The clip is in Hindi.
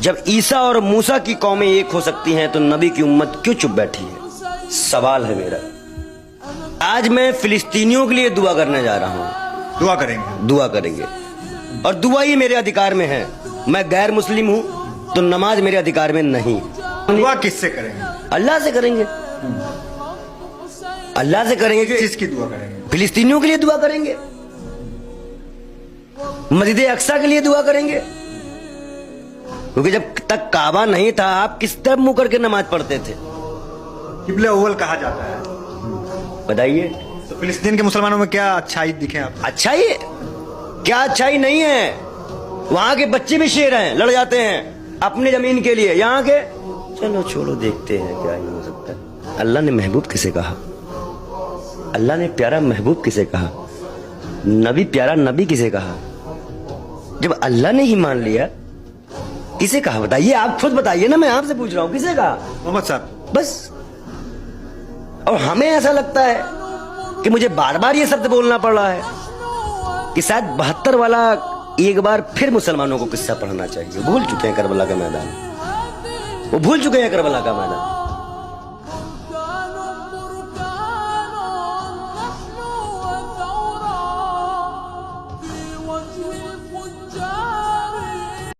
जब ईसा और मूसा की कौमें एक हो सकती हैं तो नबी की उम्मत क्यों चुप बैठी है? सवाल है मेरा। आज मैं फिलिस्तीनियों के लिए दुआ करने जा रहा हूँ। दुआ करेंगे? दुआ करेंगे, और दुआ ही मेरे अधिकार में है। मैं गैर मुस्लिम हूँ तो नमाज मेरे अधिकार में नहीं। दुआ किससे करेंगे? अल्लाह से करेंगे। अल्लाह से करेंगे। किसकी दुआ करेंगे? फिलिस्तीनियों के लिए दुआ करेंगे, मस्जिद अक्सा के लिए दुआ करेंगे, क्योंकि जब तक काबा नहीं था आप किस तरफ मुंह करके नमाज पढ़ते थे? किबला अव्वल कहा जाता है। बताइए। तो फिलिस्तीन के मुसलमानों में क्या अच्छाई दिखे आप? अच्छाई क्या? अच्छाई नहीं है। वहां के बच्चे भी शेर हैं, लड़ जाते हैं अपनी जमीन के लिए। यहाँ के चलो छोड़ो, देखते हैं क्या ही हो सकता है। अल्लाह ने महबूब किसे कहा? अल्लाह ने प्यारा महबूब किसे कहा? नबी प्यारा नबी किसे कहा? जब अल्लाह ने ही मान लिया, किसे कहा? बताइए, आप खुद बताइए ना, मैं आपसे पूछ रहा हूं, किसे कहा? मोहम्मद साहब। बस। और हमें ऐसा लगता है कि मुझे बार बार ये शब्द बोलना पड़ रहा है कि शायद 72 वाला एक बार फिर मुसलमानों को किस्सा पढ़ना चाहिए। भूल चुके हैं करबला का मैदान, वो भूल चुके हैं करबला का मैदान।